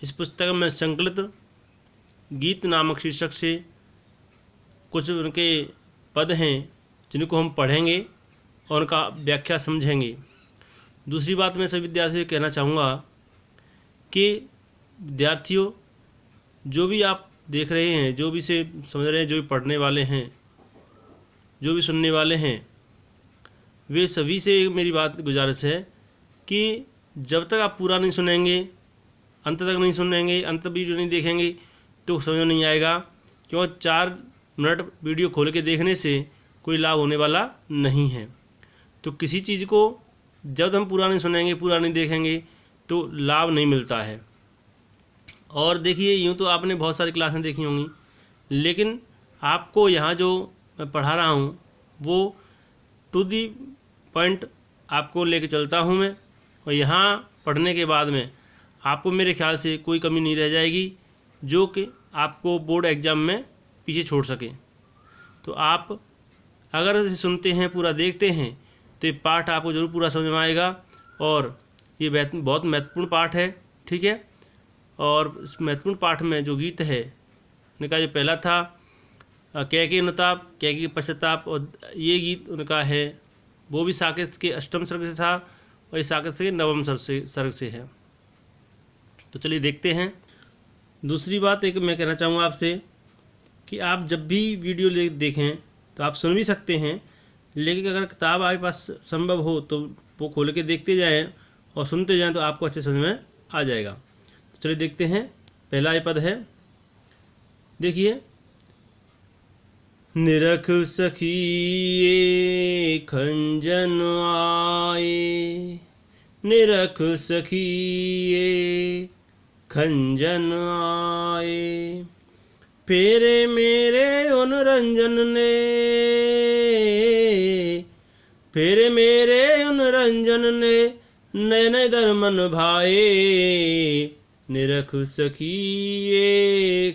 इस पुस्तक में संकलित गीत नामक शीर्षक से कुछ उनके पद हैं जिनको हम पढ़ेंगे और उनका व्याख्या समझेंगे। दूसरी बात मैं सभी विद्यार्थियों से कहना चाहूँगा कि विद्यार्थियों, जो भी आप देख रहे हैं, जो भी इसे समझ रहे हैं, जो भी पढ़ने वाले हैं, जो भी सुनने वाले हैं, वे सभी से मेरी बात गुजारिश है कि जब तक आप पूरा नहीं सुनेंगे, अंत तक नहीं सुनेंगे, अंत वीडियो नहीं देखेंगे तो समझ में नहीं आएगा। क्योंकि 4 मिनट वीडियो खोल के देखने से कोई लाभ होने वाला नहीं है। तो किसी चीज़ को जब हम पूरा नहीं सुनेंगे, पूरा नहीं देखेंगे तो लाभ नहीं मिलता है। और देखिए, यूँ तो आपने बहुत सारी क्लासें देखी होंगी, लेकिन आपको यहाँ जो मैं पढ़ा रहा हूँ वो टू दी पॉइंट आपको लेके चलता हूँ मैं। और यहाँ पढ़ने के बाद में आपको मेरे ख्याल से कोई कमी नहीं रह जाएगी जो कि आपको बोर्ड एग्ज़ाम में पीछे छोड़ सके। तो आप अगर इसे सुनते हैं, पूरा देखते हैं, तो ये पाठ आपको ज़रूर पूरा समझ में आएगा। और ये बहुत महत्वपूर्ण पाठ है, ठीक है। और इस महत्वपूर्ण पाठ में जो गीत है उनका जो पहला था कैकेयी अनुताप, कैकेयी पश्चाताप, और ये गीत उनका है वो भी साकेत के अष्टम सर्ग से था और ये साकेत के नवम सर्ग से है। तो चलिए देखते हैं। दूसरी बात एक मैं कहना चाहूँगा आपसे कि आप जब भी वीडियो देखें तो आप सुन भी सकते हैं, लेकिन अगर किताब आपके पास संभव हो तो वो खोल के देखते जाएं और सुनते जाएं तो आपको अच्छे समझ में आ जाएगा। तो चलिए देखते हैं। पहला ये पद है, देखिए। निरख सखी खंजन आए, निरख सखी खंजन आए, फेरे मेरे उन रंजन ने, फेरे मेरे उन रंजन ने, नयन दर मन भाए, निरख सखी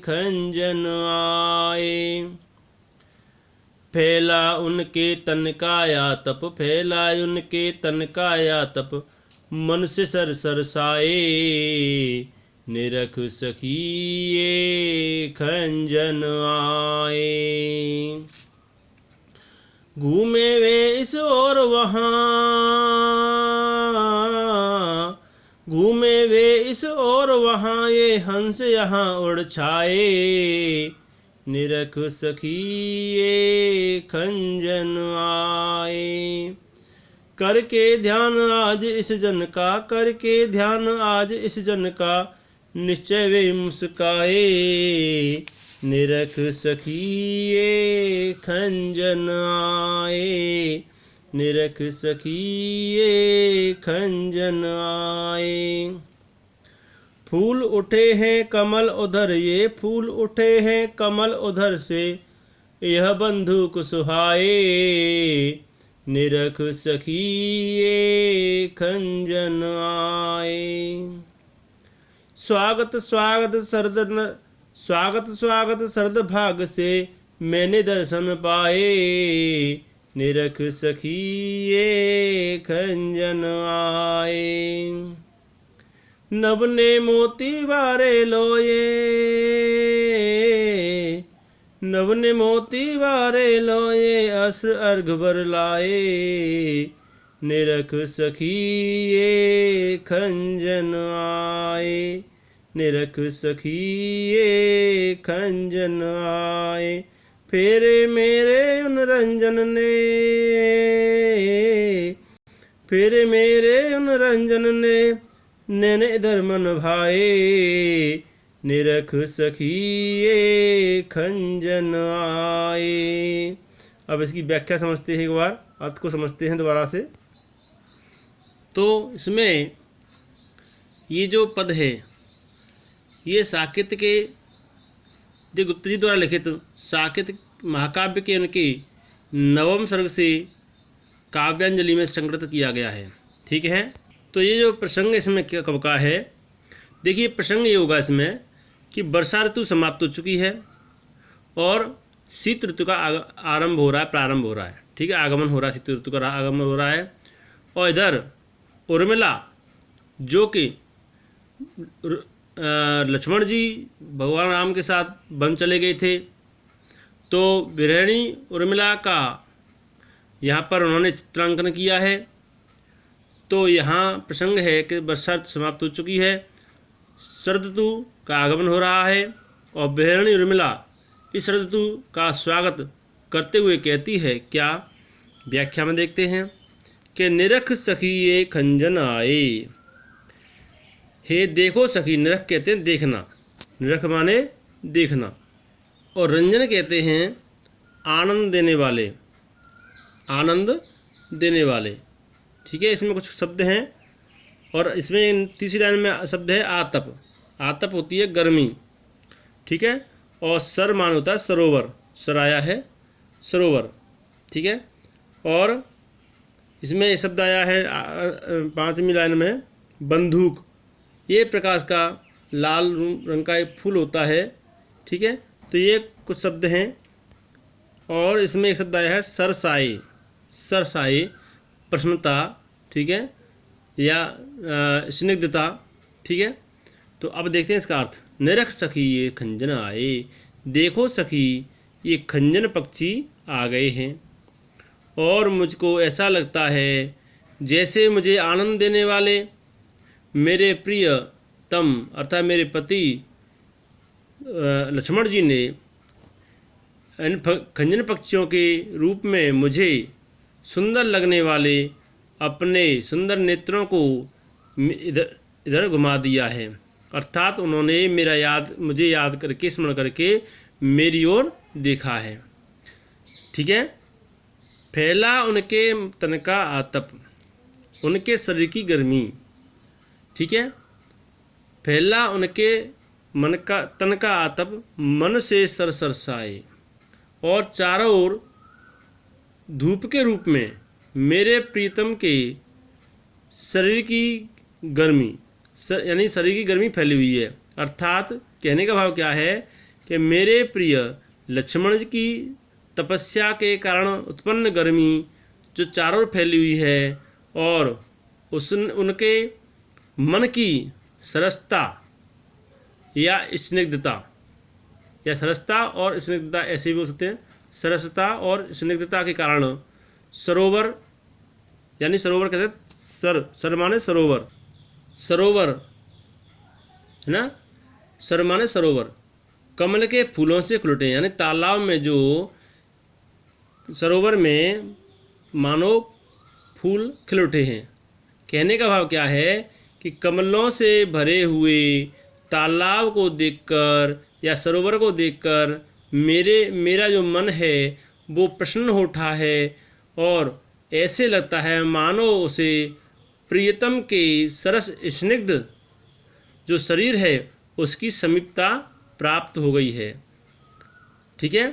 खंजन आए। फैला उनके तन का या तप, फैला उनके तन का या तप, मन से सर सरसाए, निरख सखी खंजन आए। घूमे वे इस और वहाँ, घूमे वे इस और वहाँ, ये हंस यहाँ उड़ छाए, निरख सखी खंजन आए। करके ध्यान आज इस जन का, करके ध्यान आज इस जन का, निश्चय वे मुस्काए, निरख सखी खंजन आए, निरख सखी खंजन आए। फूल उठे हैं कमल उधर, ये फूल उठे हैं कमल उधर से, यह बंधुक सुहाए, निरख सखी खंजन आए। स्वागत स्वागत शरद भाग से, मैंने दर्शन पाए, निरख सखी खंजन आए। नभ ने मोती वारे लोए, नभ ने मोती वारे लोए, अस्र अर्घ बर लाए, निरख सखी खंजन आए, निरख सखी खंजन आए। फेरे मेरे उन रंजन ने, फेरे मेरे उन रंजन ने, नैन इधर मन भाए, निरख सखी खंजन आए। अब इसकी व्याख्या समझते हैं, एक बार अर्थ को समझते हैं दोबारा से। तो इसमें ये जो पद है ये साकेत के गुप्त जी द्वारा लिखित साकेत महाकाव्य के उनके नवम सर्ग से काव्यांजलि में संकलित किया गया है, ठीक है। तो ये जो प्रसंग इसमें कब का है, देखिए प्रसंग ये होगा इसमें कि वर्षा ऋतु समाप्त हो चुकी है और शीत ऋतु का आरंभ हो रहा है, प्रारंभ हो रहा है, ठीक है, आगमन हो रहा है, शीत ऋतु का आगमन हो रहा है। और इधर उर्मिला जो कि लक्ष्मण जी भगवान राम के साथ वन चले गए थे, तो गृहिणी उर्मिला का यहाँ पर उन्होंने चित्रांकन किया है। तो यहाँ प्रसंग है कि वर्षा समाप्त हो चुकी है, शरद ऋतु का आगमन हो रहा है और गृहिणी उर्मिला इस शरद ऋतु का स्वागत करते हुए कहती है क्या? व्याख्या में देखते हैं कि निरख सखी ये खंजन आए। हे देखो सखी, निरख कहते हैं देखना, निरख माने देखना, और रंजन कहते हैं आनंद देने वाले, आनंद देने वाले। ठीक है, इसमें कुछ शब्द हैं और इसमें तीसरी लाइन में शब्द है आतप। आतप होती है गर्मी। ठीक है, और सर मान होता है सरोवर, सर आया है सरोवर। ठीक है, और इसमें शब्द आया है 5वीं लाइन में बंदूक। ये प्रकाश का लाल रंग का एक फूल होता है। ठीक है, तो ये कुछ शब्द हैं। और इसमें एक शब्द आया है सरसाई, सरसाई प्रसन्नता। ठीक है, या स्निग्धता। ठीक है, तो अब देखते हैं इसका अर्थ। निरख सखी ये खंजन आए, देखो सखी ये खंजन पक्षी आ गए हैं और मुझको ऐसा लगता है जैसे मुझे आनंद देने वाले मेरे प्रियतम अर्थात मेरे पति लक्ष्मण जी ने इन खंजन पक्षियों के रूप में मुझे सुंदर लगने वाले अपने सुंदर नेत्रों को इधर इधर घुमा दिया है। अर्थात उन्होंने मुझे याद करके, स्मरण करके मेरी ओर देखा है। ठीक है, फैला उनके तन का आतप, उनके शरीर की गर्मी। ठीक है, फैला उनके मन का तन का आतप, मन से सरसाए, और चारों ओर धूप के रूप में मेरे प्रीतम के शरीर की गर्मी, यानी शरीर की गर्मी फैली हुई है। अर्थात कहने का भाव क्या है कि मेरे प्रिय लक्ष्मण जी की तपस्या के कारण उत्पन्न गर्मी जो चारों ओर फैली हुई है, और उनके मन की सरसता या स्निग्धता, या सरसता और स्निग्धता ऐसे भी बोल सकते हैं, सरसता और स्निग्धता के कारण सरोवर, यानी सरोवर कहते हैं सर माने सरोवर, सरोवर है ना, सर माने सरोवर कमल के फूलों से खुलटे, यानी तालाब में जो सरोवर में मानो फूल खिल उठे हैं। कहने का भाव क्या है कि कमलों से भरे हुए तालाब को देखकर या सरोवर को देखकर मेरा जो मन है वो प्रसन्न हो उठा है, और ऐसे लगता है मानो उसे प्रियतम के सरस स्निग्ध जो शरीर है उसकी समीपता प्राप्त हो गई है। ठीक है,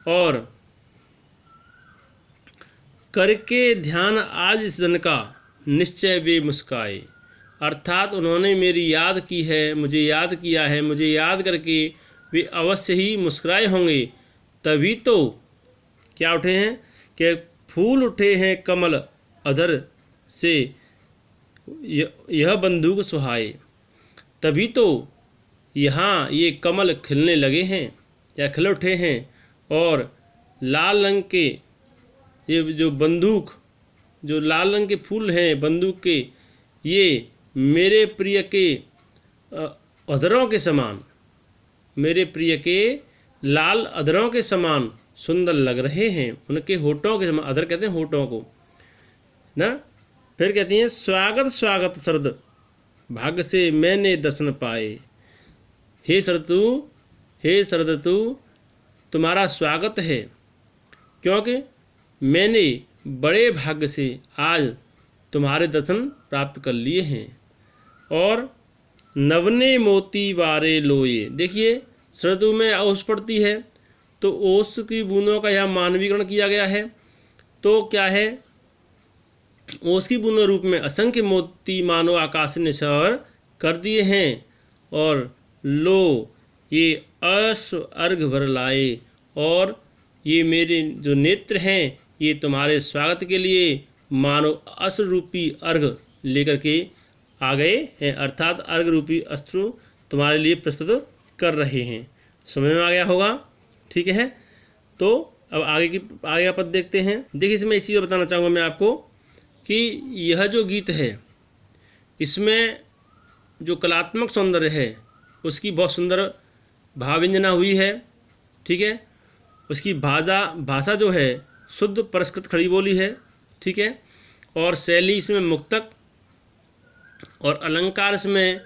और करके ध्यान आज इस जन का निश्चय वे मुस्काए। अर्थात उन्होंने मेरी याद की है, मुझे याद किया है, मुझे याद करके वे अवश्य ही मुस्कुराए होंगे। तभी तो क्या उठे हैं कि फूल उठे हैं कमल अधर से यह बंदूक सुहाए। तभी तो यहाँ ये कमल खिलने लगे हैं या खिल उठे हैं, और लाल रंग के ये जो लाल रंग के फूल हैं बंदूक के, ये मेरे प्रिय के अधरों के समान, मेरे प्रिय के लाल अधरों के समान सुंदर लग रहे हैं, उनके होठों के समान। अधर कहते हैं होठों को ना। फिर कहती हैं स्वागत स्वागत शरद भाग्य से मैंने दर्शन पाए। हे शरद ऋतु तुम्हारा स्वागत है, क्योंकि मैंने बड़े भाग्य से आज तुम्हारे दर्शन प्राप्त कर लिए हैं। और नवने मोती वारे लोए। देखिए शरद ऋतु में ओस पड़ती है, तो ओस की बूंदों का यहाँ मानवीकरण किया गया है। तो क्या है, ओस की बूंदों रूप में असंख्य मोती मानो आकाश ने निछावर कर दिए हैं, और लो ये अस अर्घ भर लाए, और ये मेरे जो नेत्र हैं ये तुम्हारे स्वागत के लिए मानो अश्रु रूपी अर्घ लेकर के आ गए हैं। अर्थात अर्घ रूपी अश्रु तुम्हारे लिए प्रस्तुत कर रहे हैं। समझ में आ गया होगा, ठीक है। तो अब आगे का पद देखते हैं। देखिए, इसमें एक चीज़ बताना चाहूँगा मैं आपको कि यह जो गीत है इसमें जो कलात्मक सौंदर्य है उसकी बहुत सुंदर भावव्यंजना हुई है, ठीक है। उसकी भाषा जो है शुद्ध परिष्कृत खड़ी बोली है, ठीक है। और शैली इसमें मुक्तक और अलंकार इसमें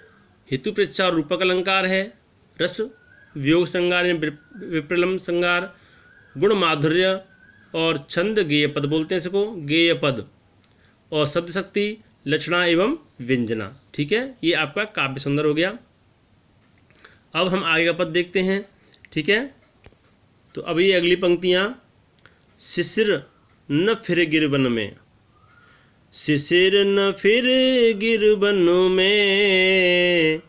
हेतु प्रेक्षा और रूपक अलंकार है। रस वियोग श्रृंगार विप्रलम श्रृंगार, गुण माधुर्य और छंद गेय पद बोलते हैं इसको, गेय पद, और शब्द शक्ति लक्षणा एवं व्यंजना, ठीक है। ये आपका काव्य सुंदर हो गया। अब हम आगे का पद देखते हैं, ठीक है। तो अब ये अगली पंक्तियाँ, शिशिर न फिर गिरबन में, शिशिर न फिर गिरबन में,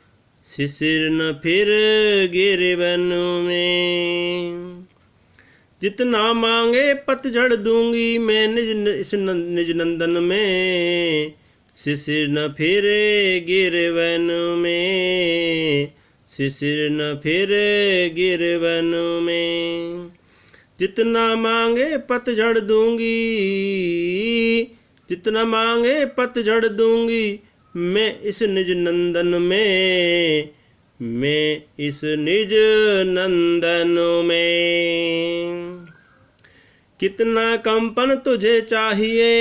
शिशिर न फिर गिरबन में, जितना मांगे पतझड़ दूंगी मैं निज नंदन में, शिशिर न फिर गिरबन में, शिशिर न फिर गिरबन में, जितना मांगे पतझड़ दूंगी, जितना मांगे पतझड़ दूंगी मैं इस निज नंदन में, मैं इस निज नंदन में, कितना कंपन तुझे चाहिए,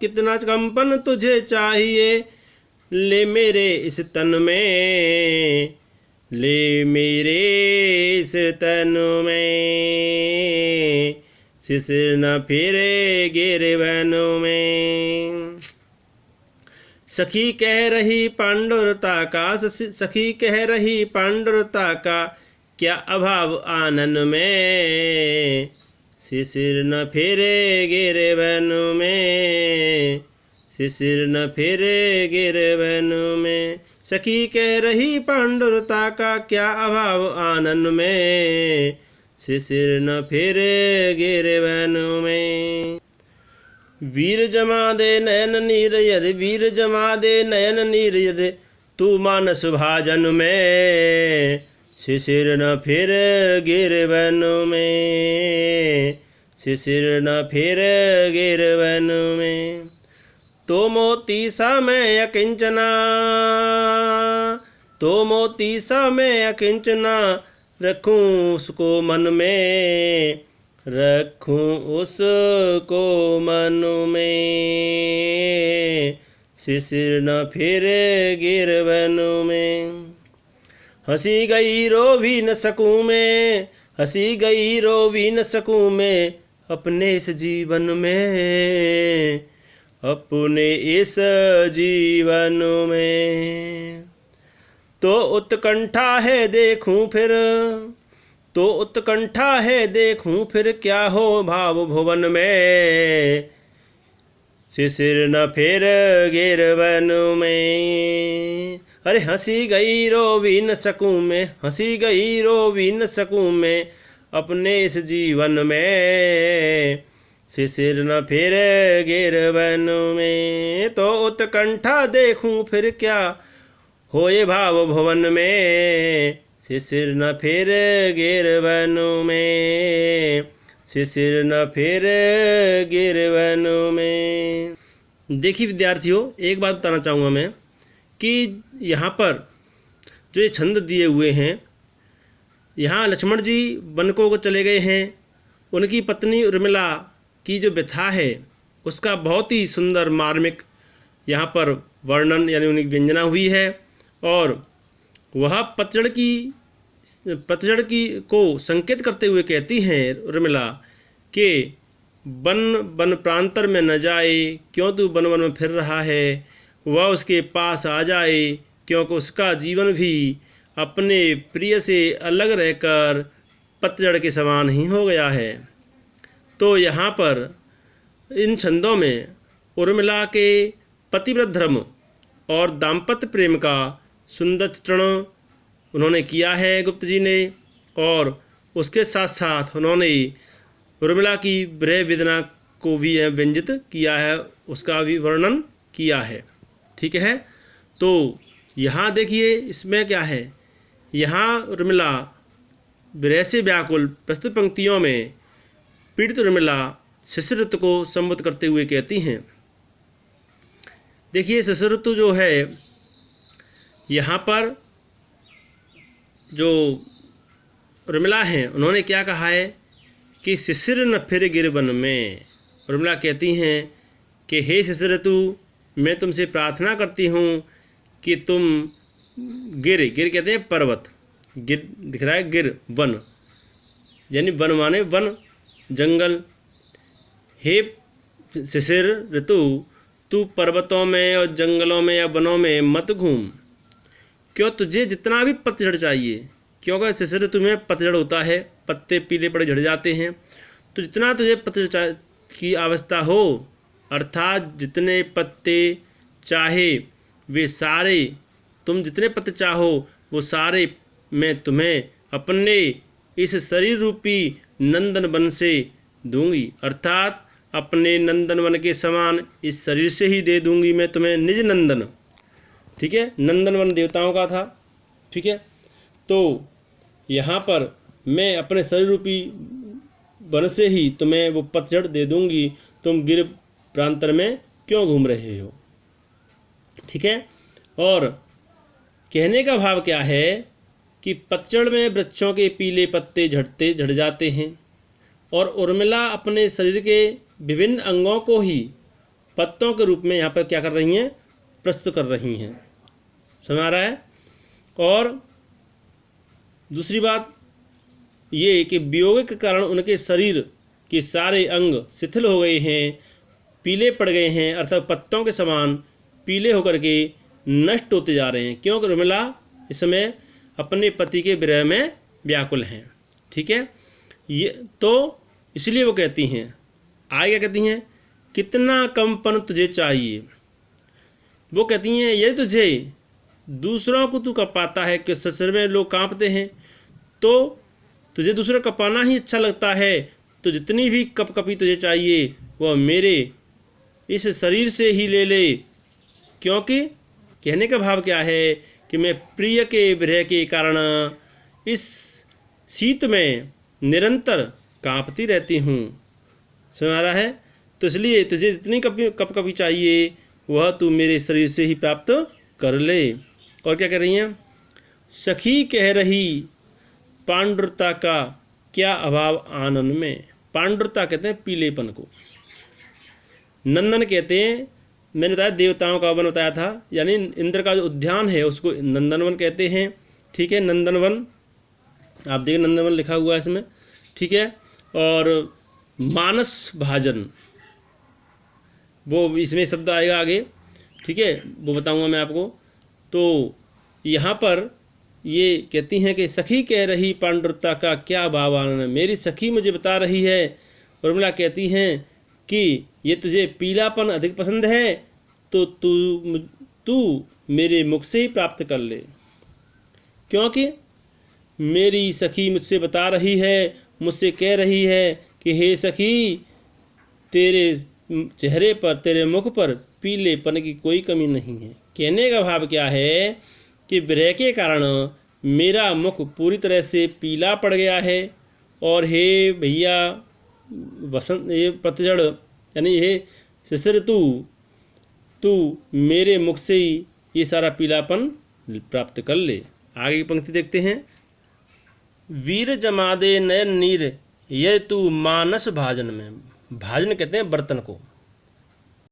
कितना कंपन तुझे चाहिए, ले मेरे इस तन में, ले मेरे इस तन में, शिशिर न फिरे गिरबन में, सखी कह रही पांडुरता का, सखी कह रही पांडुरता का क्या अभाव आनन में, शिशिर न फिरे गिरबन में, शिशिर न फिरे गिरबन में, सखी कह रही पांडुरता का क्या अभाव आनन में, शिशिर न फिरे गिरबन में, वीर जमा दे नयन नीर यदि, वीर जमा दे नयन नीर यदि तू मानस भाजन में, शिशिर न फिर गिरबन में, शिशिर न फिर गिरबन में, तो मोती सा मैं अकिंचना, तो मोती सा मैं अकिंचना, रखूं उसको मन में, रखूं उसको मन में, शिशिर न फिर गिरबन में, हंसी गई रो भी न सकूं मैं, हंसी गई रो भी न सकूं मैं, अपने इस जीवन में, अपने इस जीवन में, तो उत्कंठा है देखूं फिर, तो उत्कंठा है देखूं फिर क्या हो भाव भुवन में, शिशिर न फिर गिरबन में, अरे हंसी गई रो भी न सकूं मैं, हंसी गई रो भी न सकूं मैं, अपने इस जीवन में, शिशिर न फिर गिरबन में, तो उत्कंठा देखूं फिर क्या होए भाव भुवन में, शिशिर न फिर गिरबन में, शिशिर न फिर गिरबन में। देखिए विद्यार्थियों, एक बात बताना चाहूँगा मैं कि यहाँ पर जो ये छंद दिए हुए हैं, यहाँ लक्ष्मण जी वनकों को चले गए हैं, उनकी पत्नी उर्मिला की जो व्यथा है उसका बहुत ही सुंदर मार्मिक यहाँ पर वर्णन यानी उनकी व्यंजना हुई है, और वह पतझड़ की को संकेत करते हुए कहती हैं उर्मिला कि वन प्रांतर में न जाए, क्यों तू वन वन में फिर रहा है, वह उसके पास आ जाए, क्योंकि उसका जीवन भी अपने प्रिय से अलग रहकर पतझड़ के समान ही हो गया है। तो यहाँ पर इन छंदों में उर्मिला के पतिव्रत धर्म और दाम्पत्य प्रेम का सुंदर चित्रण उन्होंने किया है गुप्त जी ने, और उसके साथ साथ उन्होंने उर्मिला की विरह वेदना को भी व्यंजित किया है, उसका भी वर्णन किया है, ठीक है। तो यहाँ देखिए इसमें क्या है, यहाँ उर्मिला विरह से व्याकुल प्रस्तुत पंक्तियों में पीड़ित उर्मिला शिशिर ऋतु को संबोधित करते हुए कहती हैं। देखिए शिशिर ऋतु जो है, यहाँ पर जो उर्मिला हैं उन्होंने क्या कहा है कि शिशिर न फिर गिर वन में। उर्मिला कहती हैं कि हे शिशिर ऋतु, मैं तुमसे प्रार्थना करती हूँ कि तुम गिर कहते हैं पर्वत, गिर दिख रहा है, गिर वन यानी वन माने वन जंगल। हे शिशिर ऋतु, तू पर्वतों में और जंगलों में या वनों में मत घूम, क्यों तुझे जितना भी पतझड़ चाहिए, क्योंकि शिशिर ऋतु में पतझड़ होता है, पत्ते पीले पड़े झड़ जाते हैं, तो जितना तुझे पतझड़ की आवश्यकता हो, अर्थात जितने पत्ते चाहे वे सारे, तुम जितने पत्ते चाहो वो सारे मैं तुम्हें अपने इस शरीर रूपी नंदन वन से दूंगी, अर्थात अपने नंदन वन के समान इस शरीर से ही दे दूंगी मैं तुम्हें निज नंदन। ठीक है, नंदन वन देवताओं का था। ठीक है, तो यहाँ पर मैं अपने शरीर रूपी वन से ही तुम्हें वो पतझड़ दे दूंगी, तुम गिर प्रांतर में क्यों घूम रहे हो। ठीक है, और कहने का भाव क्या है कि पतझड़ में वृक्षों के पीले पत्ते झड़ जाते हैं और उर्मिला अपने शरीर के विभिन्न अंगों को ही पत्तों के रूप में यहाँ पर क्या कर रही हैं, प्रस्तुत कर रही हैं। समझ आ रहा है। और दूसरी बात ये कि वियोग के कारण उनके शरीर के सारे अंग शिथिल हो गए हैं, पीले पड़ गए हैं, अर्थात पत्तों के समान पीले होकर के नष्ट होते जा रहे हैं, क्योंकि उर्मिला इस समय अपने पति के विरह में व्याकुल हैं। ठीक है, ये तो इसलिए वो कहती हैं, आगे क्या कहती हैं, कितना कंपन तुझे चाहिए। वो कहती हैं यदि तुझे दूसरों को तू कपाता है कि ससुर में लोग कांपते हैं, तो तुझे दूसरों को कपाना ही अच्छा लगता है, तो जितनी भी कपकपी तुझे चाहिए वह मेरे इस शरीर से ही ले ले। क्योंकि कहने का भाव क्या है कि मैं प्रिय के विरह के कारण इस शीत में निरंतर कांपती रहती हूँ। सुना रहा है, तो इसलिए तुझे जितनी कपकपी चाहिए वह तू मेरे शरीर से ही प्राप्त कर ले। और क्या कह रही हैं, सखी कह रही पांडुरता का क्या अभाव आनंद में। पांडुरता कहते हैं पीलेपन को, नंदन कहते हैं, मैंने बताया देवताओं का वन बताया था, यानी इंद्र का जो उद्यान है उसको नंदनवन कहते हैं। ठीक है, नंदनवन आप देखिए नंदनवन लिखा हुआ है इसमें। ठीक है, और मानस भाजन वो इसमें शब्द आएगा आगे। ठीक है, वो बताऊंगा मैं आपको। तो यहाँ पर ये कहती हैं कि सखी कह रही पांडुरता का क्या भाव आनंद, मेरी सखी मुझे बता रही है, उर्मिला कहती हैं कि ये तुझे पीलापन अधिक पसंद है, तो तू मेरे मुख से ही प्राप्त कर ले। क्योंकि मेरी सखी मुझसे बता रही है, मुझसे कह रही है कि हे सखी, तेरे चेहरे पर, तेरे मुख पर पीलेपन की कोई कमी नहीं है। कहने का भाव क्या है कि विरह के कारण मेरा मुख पूरी तरह से पीला पड़ गया है, और हे भैया वसंत, ये पतझड़ यानी हे शिशिर ऋतु, तू मेरे मुख से ही ये सारा पीलापन प्राप्त कर ले। आगे की पंक्ति देखते हैं, वीर जमा दे नयन नीर ये तू मानस भाजन में। भाजन कहते हैं बर्तन को,